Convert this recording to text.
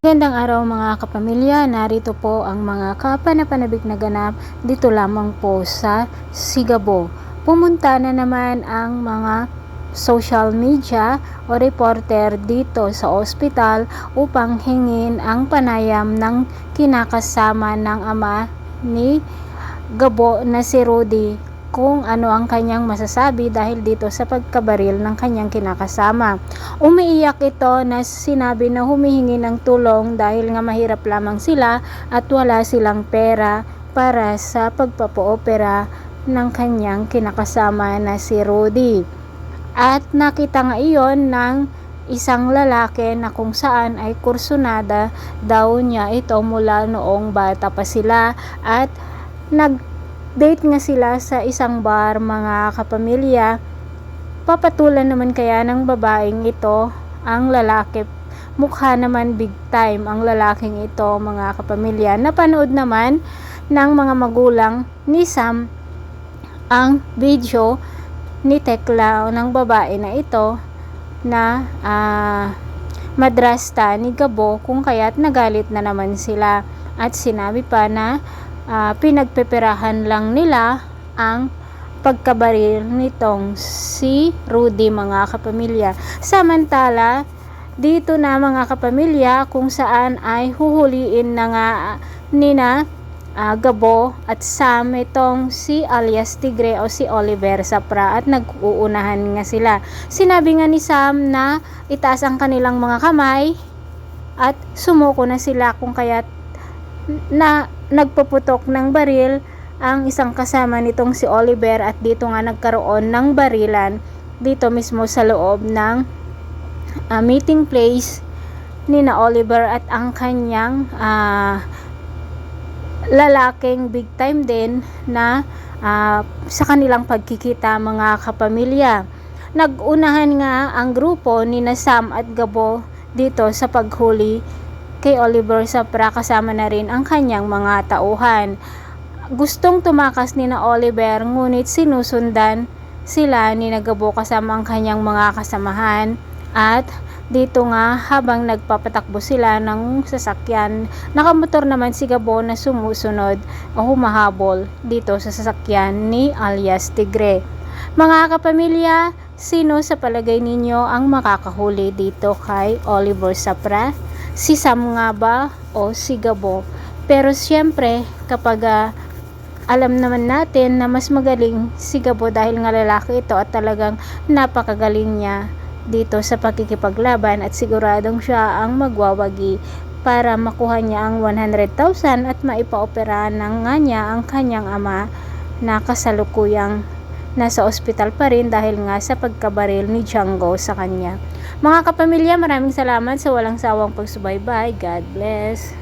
Magandang araw mga kapamilya, narito po ang mga kapanapanabik na ganap dito lamang po sa Sigabo. Pumunta na naman ang mga social media o reporter dito sa ospital upang hingin ang panayam ng kinakasama ng ama ni Gabo na si Rudy kung ano ang kanyang masasabi dahil dito sa pagkabaril ng kanyang kinakasama. Umiiyak ito na sinabi na humihingi ng tulong dahil nga mahirap lamang sila at wala silang pera para sa pagpapaopera ng kanyang kinakasama na si Rudy. At nakita nga iyon ng isang lalaki na kung saan ay kursunada daw niya ito mula noong bata pa sila at nag-date nga sila sa isang bar mga kapamilya. Papatulan naman kaya ng babaeng ito ang lalaki. Mukha naman big time ang lalaking ito mga kapamilya. Napanood naman ng mga magulang ni Sam ang video ni Tekla ng babae na ito na madrasta ni Gabo kung kaya't nagalit na naman sila at sinabi pa na pinagpeperahan lang nila ang pagkabaril nitong si Rudy mga kapamilya. Samantala dito na mga kapamilya kung saan ay huhuliin na nga nina Gabo at Sam itong si alias Tigre o si Oliver Sapra at nag-uunahan nga sila. Sinabi nga ni Sam na itaas ang kanilang mga kamay at sumuko na sila kung kaya't na nagpaputok ng baril ang isang kasama nitong si Oliver at dito nga nagkaroon ng barilan dito mismo sa loob ng meeting place ni na Oliver at ang kanyang lalaking big time din na sa kanilang pagkikita mga kapamilya. Nagunahan nga ang grupo ni na Sam at Gabo dito sa paghuli kay Oliver Sapra kasama na rin ang kanyang mga tauhan. Gustong tumakas ni na Oliver ngunit sinusundan sila ni na Gabo kasama ang kanyang mga kasamahan at dito nga habang nagpapatakbo sila ng sasakyan, nakamotor naman si Gabo na sumusunod o humahabol dito sa sasakyan ni alias Tigre. Mga kapamilya, sino sa palagay ninyo ang makakahuli dito kay Oliver Sapra? Si Sam nga ba o si Gabo? Pero siyempre kapag alam naman natin na mas magaling si Gabo dahil nga lalaki ito at talagang napakagaling niya dito sa pagkikipaglaban at siguradong siya ang magwawagi para makuha niya ang 100,000 at maipaopera ng nga niya ang kanyang ama na kasalukuyang nasa ospital pa rin dahil nga sa pagkabaril ni Django sa kanya. Mga kapamilya, maraming salamat sa walang sawang pagsubaybay. God bless.